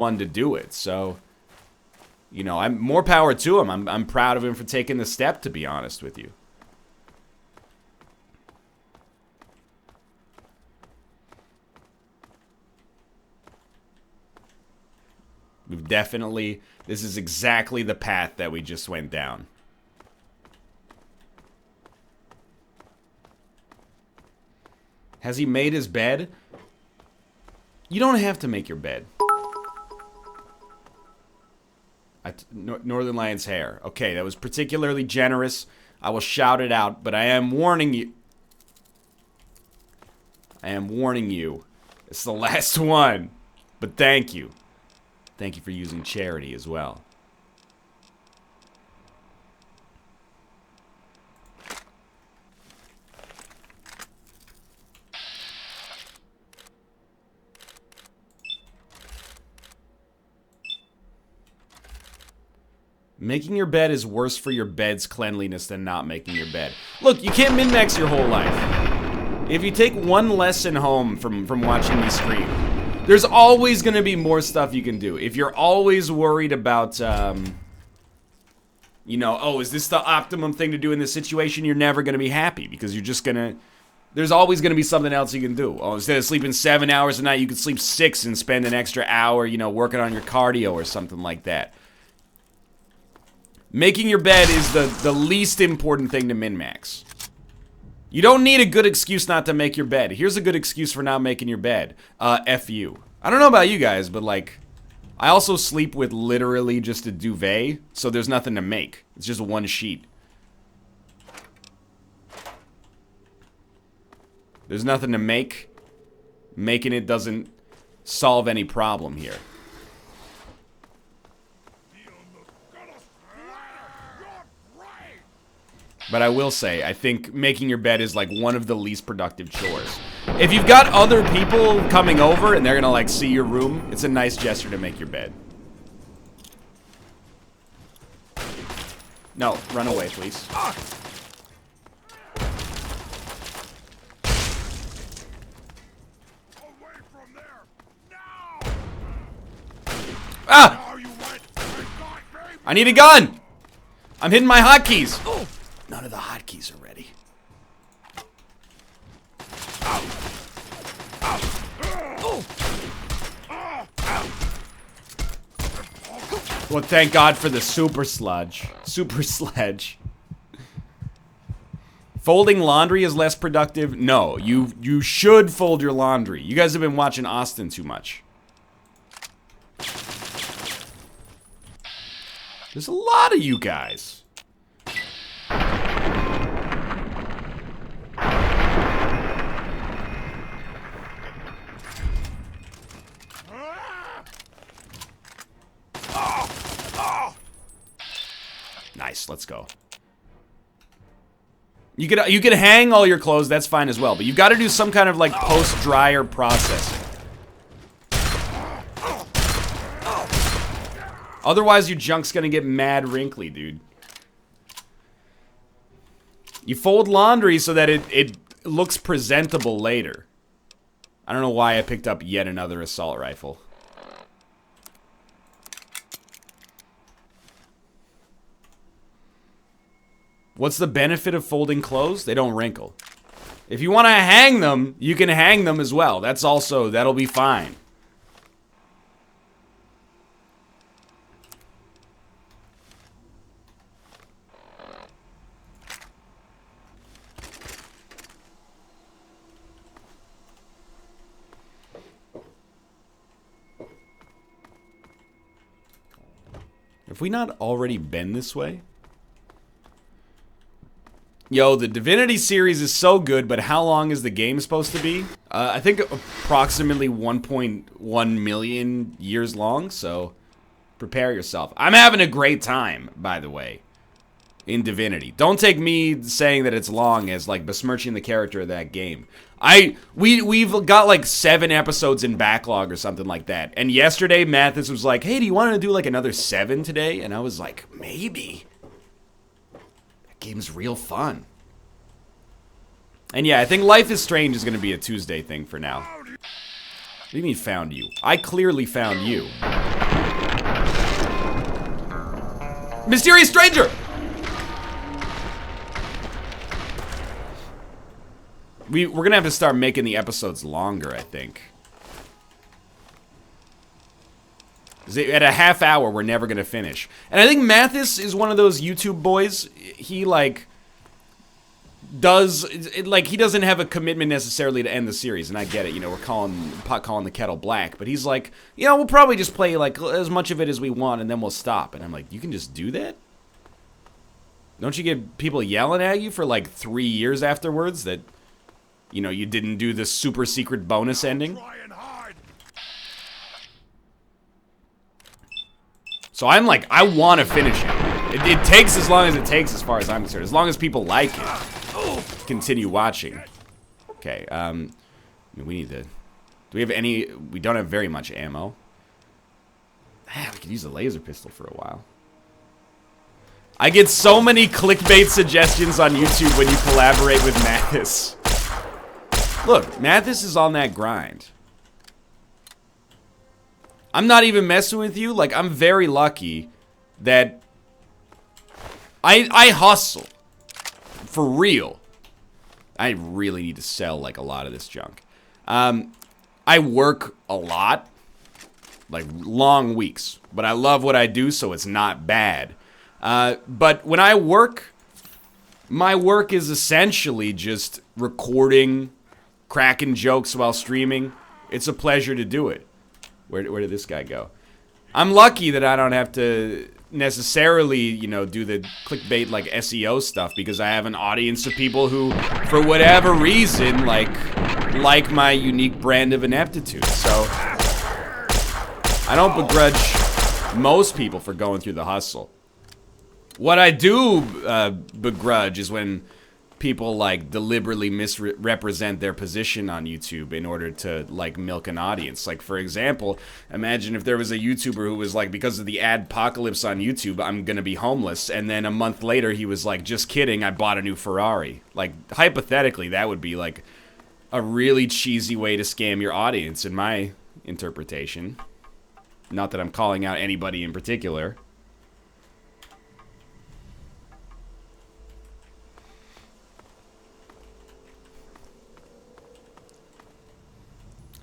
one to do it. So, you know, I'm more power to him. I'm proud of him for taking the step, to be honest with you. We've definitely, this is exactly the path that we just went down. Has he made his bed? You don't have to make your bed. Northernlion's hair. Okay, that was particularly generous. I will shout it out, but I am warning you. I am warning you. It's the last one. But thank you. Thank you for using charity as well. Making your bed is worse for your bed's cleanliness than not making your bed. Look, you can't min-max your whole life. If you take one lesson home from watching me stream, there's always going to be more stuff you can do. If you're always worried about, you know, oh, is this the optimum thing to do in this situation? You're never going to be happy because you're just going to... There's always going to be something else you can do. Oh, instead of sleeping 7 hours a night, you could sleep 6 and spend an extra hour, you know, working on your cardio or something like that. Making your bed is the least important thing to min-max. You don't need a good excuse not to make your bed. Here's a good excuse for not making your bed. F you. I don't know about you guys, but like, I also sleep with literally just a duvet, so there's nothing to make. It's just one sheet. There's nothing to make. Making it doesn't solve any problem here. But I will say, I think making your bed is like one of the least productive chores. If you've got other people coming over and they're gonna like see your room, it's a nice gesture to make your bed. No, run away, please. Ah! I need a gun! I'm hitting my hotkeys. None of the hotkeys are ready. Well, thank God for the super sludge. Super sledge. Folding laundry is less productive? No, you should fold your laundry. You guys have been watching Austin too much. There's a lot of you guys. Nice, let's go. You could hang all your clothes, that's fine as well, but you've got to do some kind of like post-dryer processing. Otherwise your junk's gonna get mad wrinkly, dude. You fold laundry so that it looks presentable later. I don't know why I picked up yet another assault rifle. What's the benefit of folding clothes? They don't wrinkle. If you want to hang them, you can hang them as well. That'll be fine. Have we not already been this way? Yo, the Divinity series is so good, but how long is the game supposed to be? I think approximately 1.1 million years long, so prepare yourself. I'm having a great time, by the way, in Divinity. Don't take me saying that it's long as, like, besmirching the character of that game. We've got, like, 7 episodes in backlog or something like that. And yesterday, Mathis was like, hey, do you want to do, like, another 7 today? And I was like, maybe. Game's real fun. And yeah, I think Life is Strange is going to be a Tuesday thing for now. What do you mean found you? I clearly found you. Mysterious stranger! We're gonna have to start making the episodes longer, I think. At a half hour, we're never gonna finish. And I think Mathis is one of those YouTube boys. He, like, he doesn't have a commitment necessarily to end the series, and I get it. You know, we're calling the kettle black, but he's like, you know, we'll probably just play, like, as much of it as we want, and then we'll stop. And I'm like, you can just do that? Don't you get people yelling at you for, like, 3 years afterwards that... You know, you didn't do the super secret bonus ending. So I'm like, I want to finish it. It takes as long as it takes as far as I'm concerned. As long as people like it, continue watching. Okay, we need to... Do we have any... We don't have very much ammo. We could use a laser pistol for a while. I get so many clickbait suggestions on YouTube when you collaborate with Mathis. Look, Mathis is on that grind. I'm not even messing with you. Like, I'm very lucky that I hustle. For real. I really need to sell, like, a lot of this junk. I work a lot. Like, long weeks. But I love what I do, so it's not bad. But when I work, my work is essentially just recording... cracking jokes while streaming. It's a pleasure to do it. Where did this guy go? I'm lucky that I don't have to necessarily, you know, do the clickbait, like, SEO stuff, because I have an audience of people who, for whatever reason, like my unique brand of ineptitude. So, I don't begrudge most people for going through the hustle. What I do begrudge is when people, like, deliberately misrepresent their position on YouTube in order to, like, milk an audience. Like, for example, imagine if there was a YouTuber who was like, because of the adpocalypse on YouTube, I'm gonna be homeless, and then a month later he was like, just kidding, I bought a new Ferrari. Like, hypothetically, that would be, like, a really cheesy way to scam your audience, in my interpretation. Not that I'm calling out anybody in particular.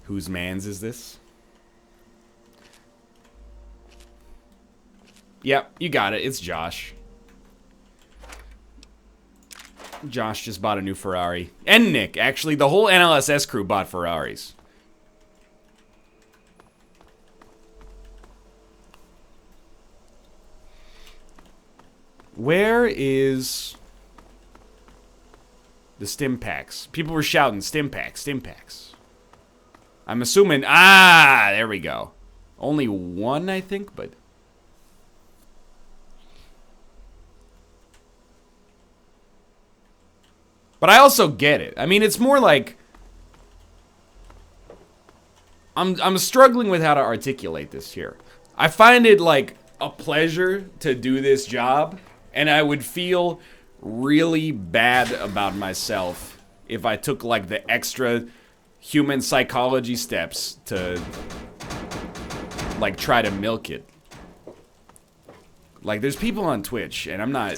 Whose mans is this? Yep, you got it. It's Josh. Josh just bought a new Ferrari. And Nick. Actually, the whole NLSS crew bought Ferraris. Where is the stim packs? People were shouting, stim packs, stim packs. I'm assuming... Ah, there we go. Only one, I think, but... But I also get it. I mean, it's more like... I'm struggling with how to articulate this here. I find it, like, a pleasure to do this job, and I would feel really bad about myself if I took, like, the extra... human psychology steps to, like, try to milk it. Like, there's people on Twitch, and I'm not...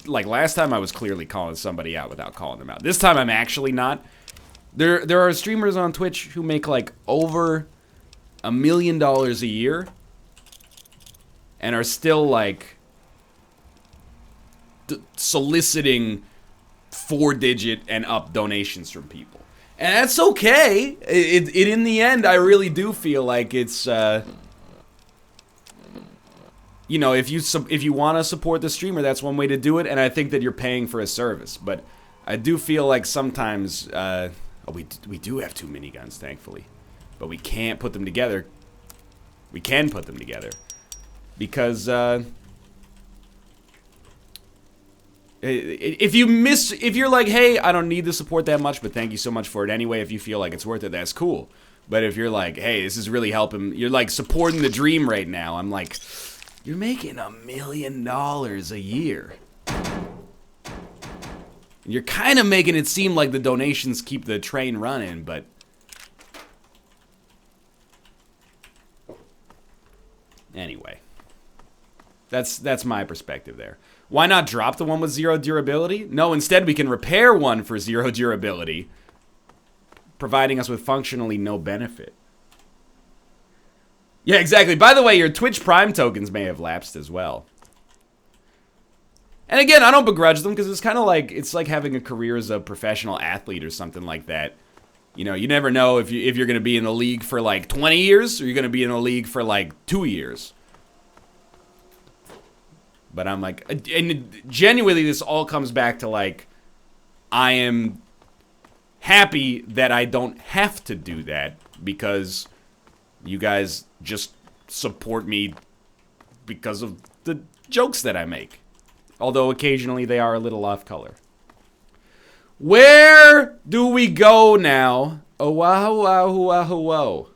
Like, last time I was clearly calling somebody out without calling them out. This time I'm actually not. There are streamers on Twitch who make, like, over $1 million a year and are still, like, soliciting 4-digit and up donations from people. And that's okay. In the end, I really do feel like it's, you know, if you want to support the streamer, that's one way to do it. And I think that you're paying for a service. But I do feel like sometimes, we do have 2 miniguns, thankfully, but we can't put them together. We can put them together because if you're like, hey, I don't need the support that much, but thank you so much for it anyway, if you feel like it's worth it, that's cool. But if you're like, hey, this is really helping, you're like supporting the dream right now, I'm like, you're making $1 million a year. You're kind of making it seem like the donations keep the train running, but anyway. That's my perspective there. Why not drop the one with 0 durability? No, instead we can repair one for 0 durability, providing us with functionally no benefit. Yeah, exactly. By the way, your Twitch Prime tokens may have lapsed as well. And again, I don't begrudge them because it's kind of like, it's like having a career as a professional athlete or something like that. You know, you never know if you're going to be in the league for like 20 years or you're going to be in the league for like 2 years. But I'm like, and genuinely this all comes back to like, I am happy that I don't have to do that because you guys just support me because of the jokes that I make. Although occasionally they are a little off color. Where do we go now? Oh, wahoo, wahoo, wahoo, whoa.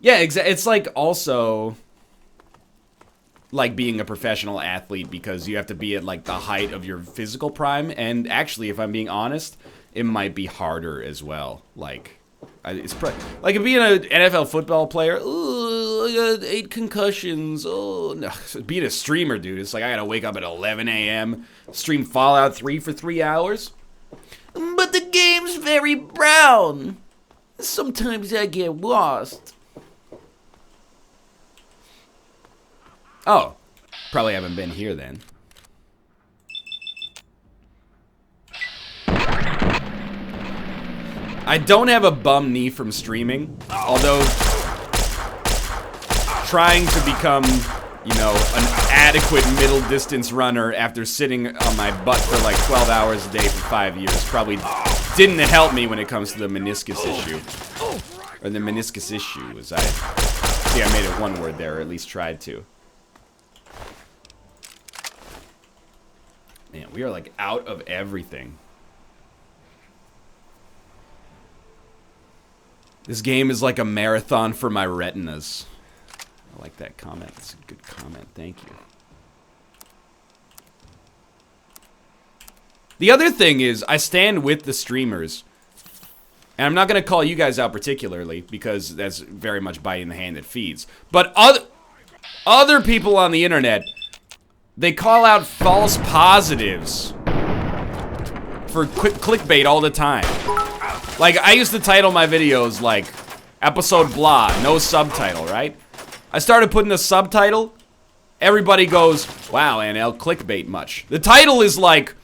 Yeah, it's like also like being a professional athlete because you have to be at like the height of your physical prime. And actually, if I'm being honest, it might be harder as well. Like, it's like being an NFL football player. Ooh, I got 8 concussions. Oh, no. Being a streamer, dude, it's like I gotta wake up at 11 a.m. stream Fallout 3 for 3 hours. But the game's very brown. Sometimes I get lost. Oh, probably haven't been here then. I don't have a bum knee from streaming, although trying to become, you know, an adequate middle distance runner after sitting on my butt for like 12 hours a day for 5 years probably didn't help me when it comes to the meniscus issue. Or the meniscus issue, as I made it one word there, or at least tried to. Man, we are like out of everything. This game is like a marathon for my retinas. I like that comment. That's a good comment. Thank you. The other thing is, I stand with the streamers. And I'm not going to call you guys out particularly, because that's very much biting the hand that feeds. But other people on the internet, they call out false positives for clickbait all the time. Like, I used to title my videos, like, episode blah, no subtitle, right? I started putting the subtitle, everybody goes, wow, NL, clickbait much. The title is like,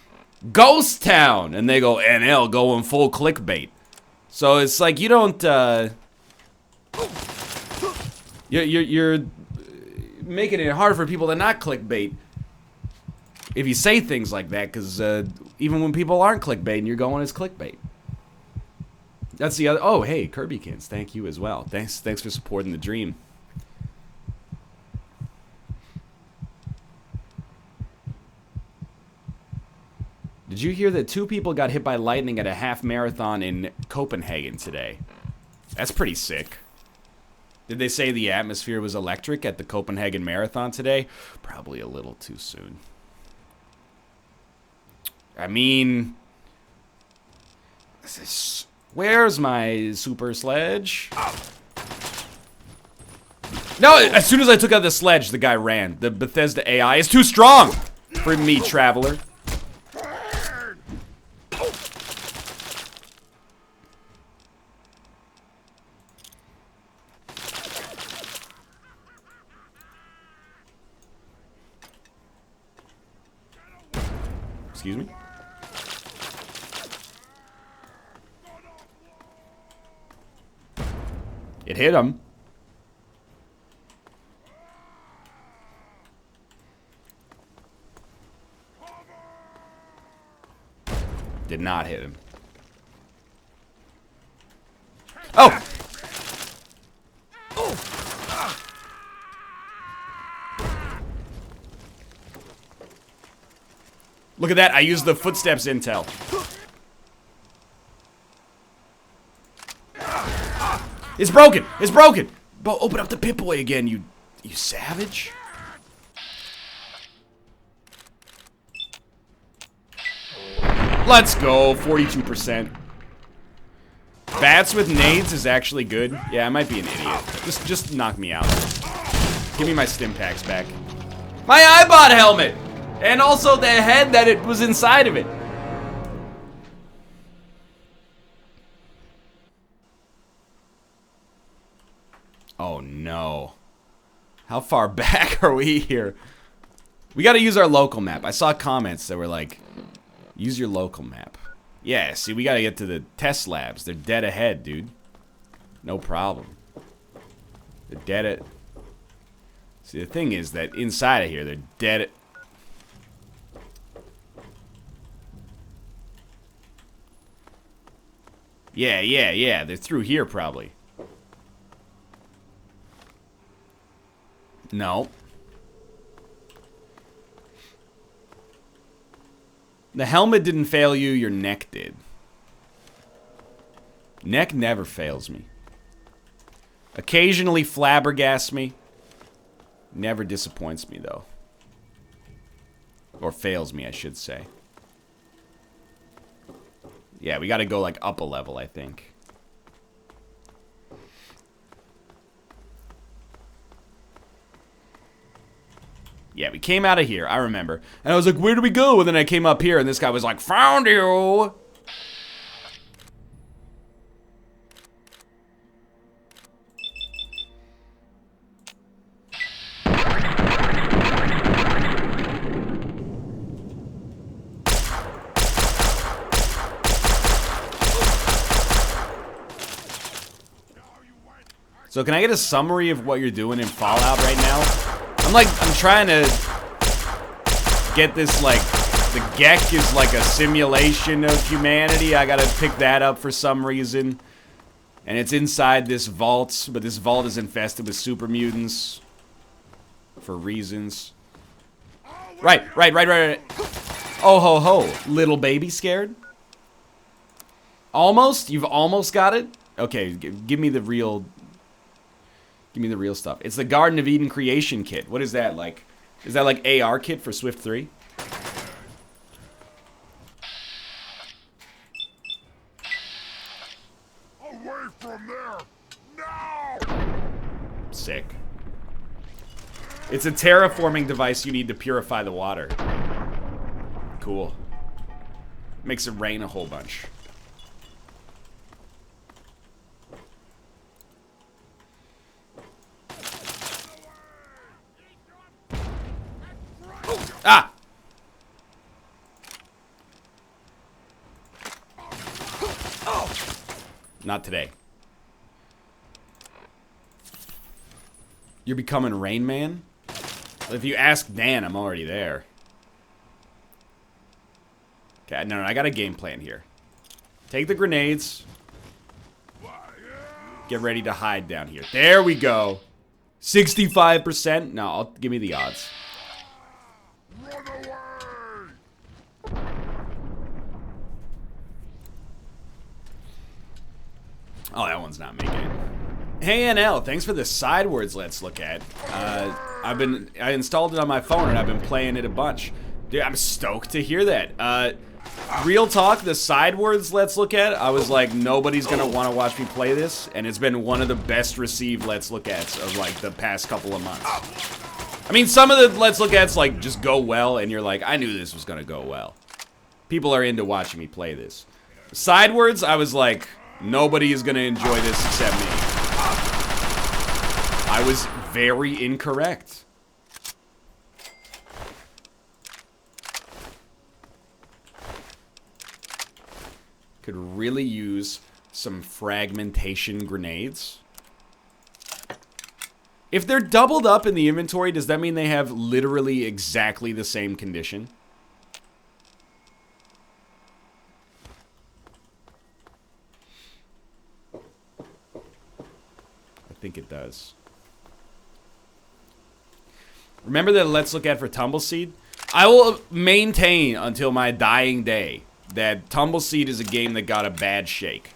Ghost Town, and they go, NL, going full clickbait. So it's like, you don't, you're making it hard for people to not clickbait if you say things like that, because even when people aren't clickbaiting, you're going as clickbait. That's the other. Oh, hey, Kirbykins, thank you as well. Thanks for supporting the dream. Did you hear that 2 people got hit by lightning at a half marathon in Copenhagen today? That's pretty sick. Did they say the atmosphere was electric at the Copenhagen Marathon today? Probably a little too soon. I mean, where's my super sledge? No, as soon as I took out the sledge, the guy ran. The Bethesda AI is too strong for me, traveler. Excuse me? It hit him. Did not hit him. Oh! Look at that, I used the footsteps intel. It's broken! It's broken! Open up the Pip-Boy again, you savage. Let's go, 42%. Bats with nades is actually good. Yeah, I might be an idiot. Just knock me out. Give me my stim packs back. My iBot helmet! And also the head that it was inside of it. Oh no. How far back are we here? We gotta use our local map. I saw comments that were like, use your local map. Yeah, see, we gotta get to the test labs. They're dead ahead, dude. No problem. They're dead at... See, the thing is that inside of here, they're dead at... Yeah. They're through here, probably. No. The helmet didn't fail you, your neck did. Neck never fails me. Occasionally flabbergasts me. Never disappoints me, though. Or fails me, I should say. Yeah, we gotta go, like, up a level, I think. Yeah, we came out of here, I remember. And I was like, where do we go? And then I came up here, and this guy was like, found you! So can I get a summary of what you're doing in Fallout right now? I'm trying to get this, like, the Gek is like a simulation of humanity. I gotta pick that up for some reason. And it's inside this vault, but this vault is infested with super mutants. For reasons. Right. Oh ho ho, little baby scared? Almost? You've almost got it? Okay, give me the real... Give me the real stuff. It's the Garden of Eden creation kit. What is that like? Is that like AR kit for Swift 3? Away from there! No! Sick. It's a terraforming device you need to purify the water. Cool. Makes it rain a whole bunch. Ah! Not today. You're becoming Rain Man? If you ask Dan, I'm already there. Okay, no, I got a game plan here. Take the grenades. Get ready to hide down here. There we go. 65%? No, give me the odds. Run away! Oh, that one's not making it. Hey NL, thanks for the sidewords let's look at. I installed it on my phone and I've been playing it a bunch. Dude, I'm stoked to hear that. Real talk, the sidewords let's look at, I was like, nobody's gonna want to watch me play this, and it's been one of the best received let's look ats of like the past couple of months. I mean, some of the let's look ats like just go well, and you're like, I knew this was gonna go well. People are into watching me play this. Sidewords, I was like, nobody is gonna enjoy this except me. I was very incorrect. Could really use some fragmentation grenades. If they're doubled up in the inventory, does that mean they have literally exactly the same condition? I think it does. Remember the let's look at for Tumbleseed? I will maintain until my dying day that Tumbleseed is a game that got a bad shake.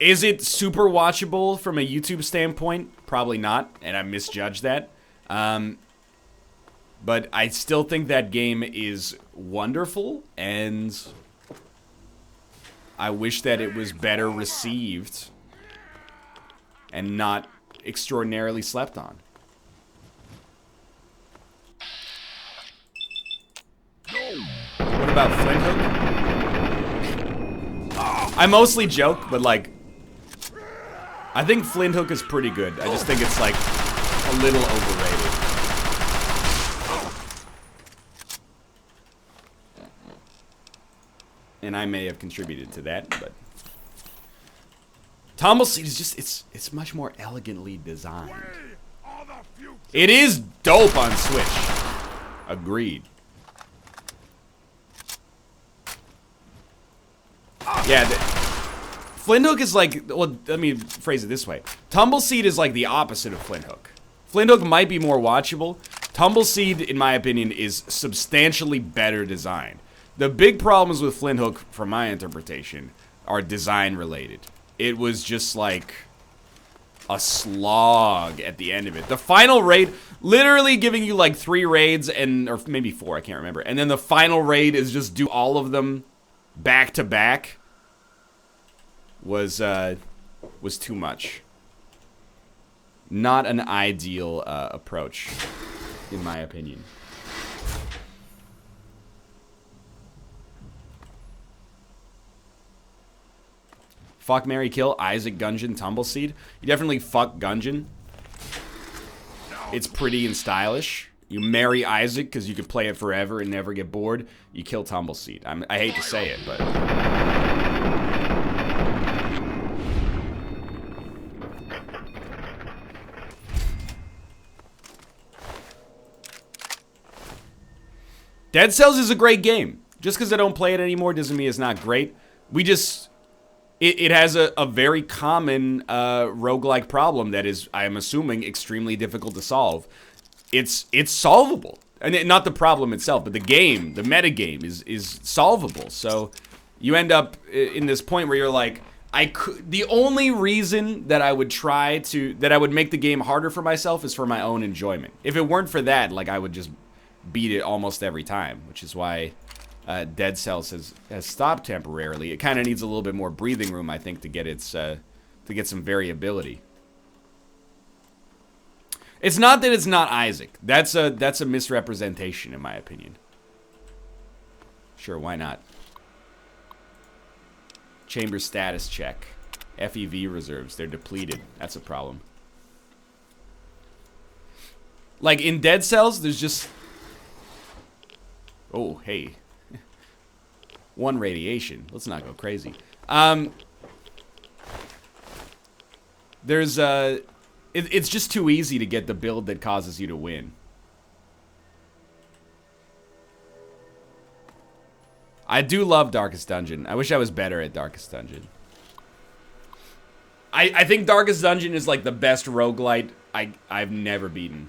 Is it super watchable from a YouTube standpoint? Probably not, and I misjudged that. But I still think that game is wonderful, and I wish that it was better received and not extraordinarily slept on. What about Flint Hook? I mostly joke, but like, I think Flint Hook is pretty good. I just think it's like a little overrated. And I may have contributed to that, but Tumbleseed is just, it's much more elegantly designed. It is dope on Switch. Agreed. Yeah, Flint Hook is like, well, let me phrase it this way. Tumbleseed is like the opposite of Flint Hook. Flint Hook might be more watchable. Tumbleseed, in my opinion, is substantially better designed. The big problems with Flint Hook, from my interpretation, are design related. It was just like a slog at the end of it. The final raid, literally giving you like 3 raids and, or maybe 4, I can't remember. And then the final raid is just do all of them back to back. Was too much. Not an ideal approach, in my opinion. Fuck, marry, kill, Isaac, Gungeon, Tumbleseed. You definitely fuck Gungeon. It's pretty and stylish. You marry Isaac because you could play it forever and never get bored. You kill Tumbleseed. I hate to say it, but... Dead Cells is a great game. Just because I don't play it anymore doesn't mean it's not great. We just... It has a very common roguelike problem that is, I am assuming, extremely difficult to solve. It's solvable. And not the problem itself, but the game, the metagame is solvable. So you end up in this point where you're like, the only reason that I would that I would make the game harder for myself is for my own enjoyment. If it weren't for that, like, I would just beat it almost every time, which is why Dead Cells has stopped temporarily. It kind of needs a little bit more breathing room, I think, to get its to get some variability. It's not that it's not Isaac. That's a misrepresentation, in my opinion. Sure, why not? Chamber status check. FEV reserves, they're depleted. That's a problem. Like, in Dead Cells, there's just... Oh, hey. 1 radiation. Let's not go crazy. There's it's just too easy to get the build that causes you to win. I do love Darkest Dungeon. I wish I was better at Darkest Dungeon. I think Darkest Dungeon is like the best roguelite I've never beaten.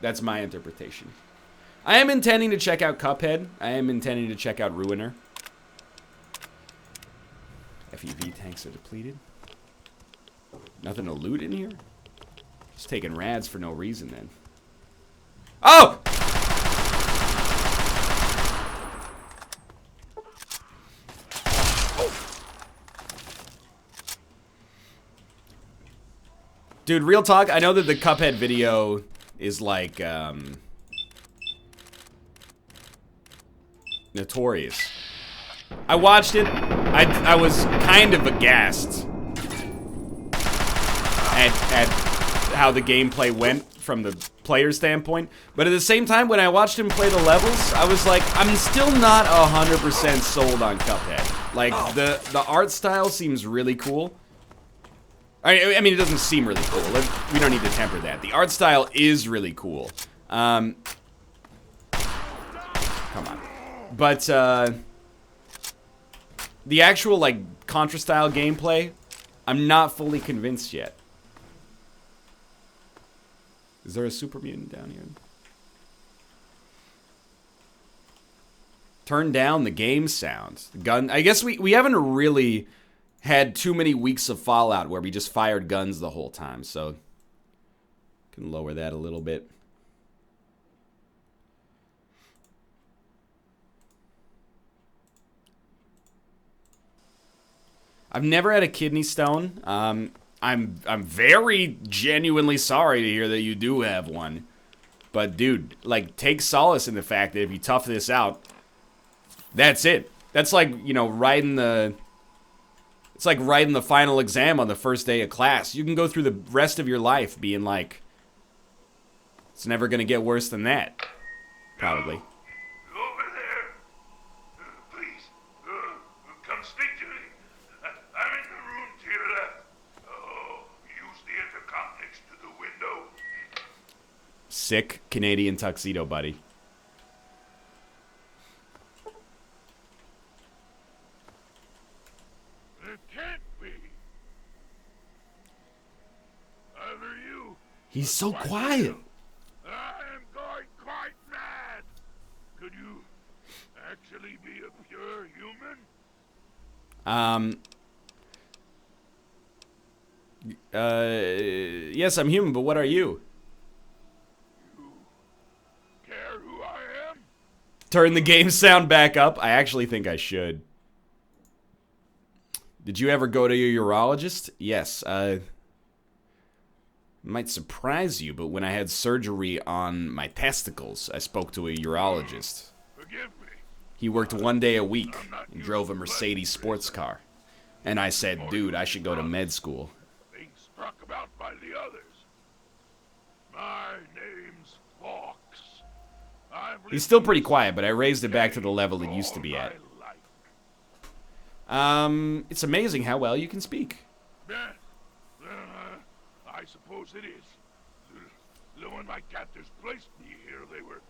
That's my interpretation. I am intending to check out Cuphead. I am intending to check out Ruiner. FEV tanks are depleted. Nothing to loot in here? Just taking rads for no reason then. Oh! Dude, real talk, I know that the Cuphead video is like, notorious. I watched it. I was kind of aghast at how the gameplay went from the player standpoint. But at the same time, when I watched him play the levels, I was like, I'm still not 100% sold on Cuphead. Like, the art style seems really cool. I mean, it doesn't seem really cool. We don't need to temper that. The art style is really cool. Come on. But, the actual, like, Contra-style gameplay, I'm not fully convinced yet. Is there a super mutant down here? Turn down the game sound. The gun. I guess we haven't really had too many weeks of Fallout where we just fired guns the whole time, so can lower that a little bit. I've never had a kidney stone. I'm very genuinely sorry to hear that you do have one. But dude, like, take solace in the fact that if you tough this out, that's it. That's like, you know, it's like writing the final exam on the first day of class. You can go through the rest of your life being like, it's never gonna get worse than that. Probably. Over there. Please, come speak to me. I'm in the room to your left. Oh, use the intercom next to the window. Sick Canadian tuxedo, buddy. It can't be. Either you. He's so quiet. I am going quite mad. Could you actually be a pure human? Yes, I'm human, but what are you? You care who I am? Turn the game sound back up. I actually think I should. Did you ever go to your urologist? Yes, might surprise you, but when I had surgery on my testicles, I spoke to a urologist. Forgive me. He worked 1 day a week and drove a Mercedes sports car. And I said, dude, I should go to med school. Being struck about by the others. My name's Fox. He's still pretty quiet, but I raised it back to the level it used to be at. It's amazing how well you can speak. I suppose it is. When my captors placed me here, they were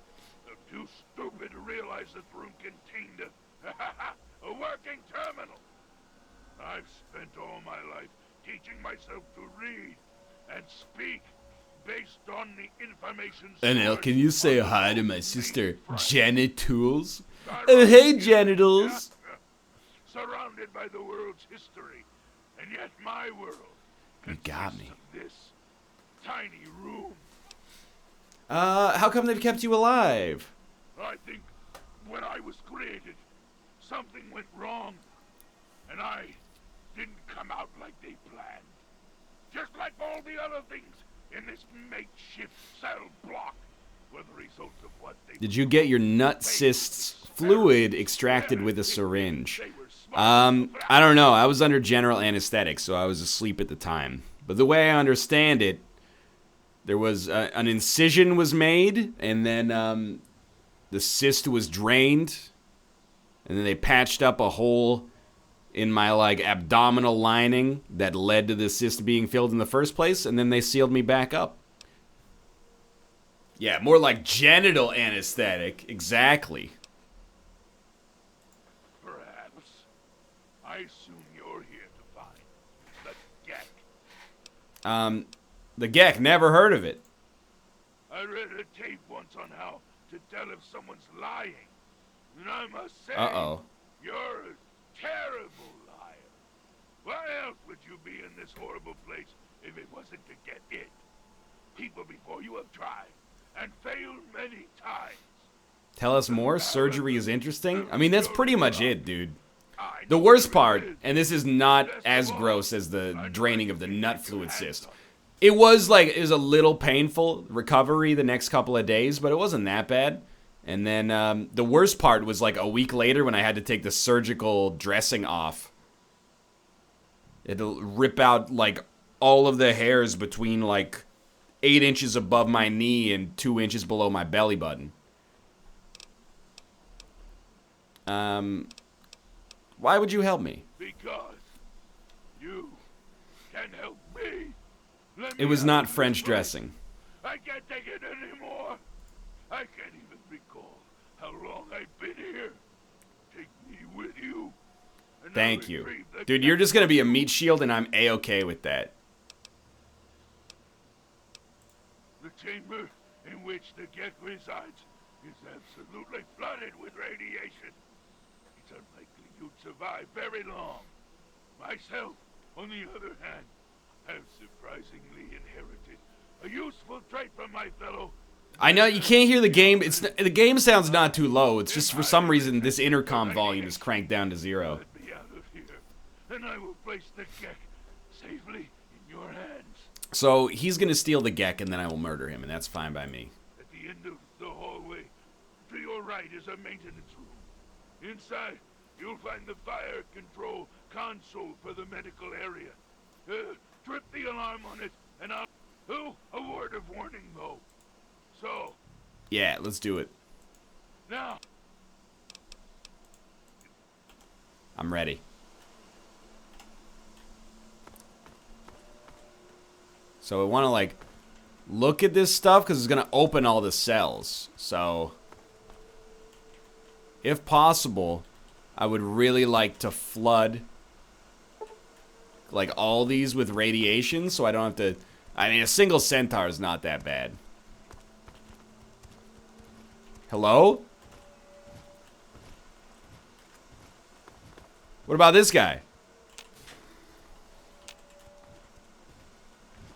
too stupid to realize this room contained a working terminal. I've spent all my life teaching myself to read and speak based on the information. NL, can you say hi to my sister, Genitals? Oh, hey, Genitals! Surrounded by the world's history, and yet my world. You got me. This tiny room. How come they've kept you alive? I think when I was created, something went wrong, and I didn't come out like they planned. Just like all the other things in this makeshift cell block were the result of what they. Did you get your nut cysts fluid extracted with a syringe? I don't know. I was under general anesthetic, so I was asleep at the time. But the way I understand it, there was an incision was made, and then the cyst was drained, and then they patched up a hole in my like abdominal lining that led to the cyst being filled in the first place, and then they sealed me back up. Yeah, more like genital anesthetic. Exactly. Perhaps. I assume you're here to find the Gek. The Gek, never heard of it. I read a tape once on how to tell if someone's lying. And I must say, you're a terrible liar. Why else would you be in this horrible place if it wasn't to get it? People before you have tried and failed many times. Tell us more. Surgery is interesting. I mean, that's pretty much it, dude. The worst part, and this is not as gross as the draining of the nut fluid cyst. It was a little painful recovery the next couple of days, but it wasn't that bad. And then the worst part was like a week later when I had to take the surgical dressing off. It had to rip out like all of the hairs between like 8 inches above my knee and 2 inches below my belly button. Why would you help me? Because you can help me. It was not French dressing. I can't take it anymore. I can't even recall how long I've been here. Take me with you. Thank you. Dude, you're just gonna be a meat shield and I'm A-okay with that. The chamber in which the Gek resides is absolutely flooded with radiation. It's unlikely you'd survive very long. Myself, on the other hand, have surprisingly inherited a useful trait from my fellow. I know you can't hear the game. The game sounds not too low. It's just for some reason this intercom volume is cranked down to 0. Let me out of here, and I will place the Gek safely in your hands. So he's gonna steal the Gek, and then I will murder him, and that's fine by me. At the end of the hallway, to your right is a maintenance room. Inside, you'll find the fire control console for the medical area. Trip the alarm on it, and I'll... Oh, a word of warning, though. So... Yeah, let's do it. Now... I'm ready. So I want to, like, look at this stuff, because it's going to open all the cells. So, if possible, I would really like to flood, like, all these with radiation, so I don't have to... I mean, a single centaur is not that bad. Hello? What about this guy?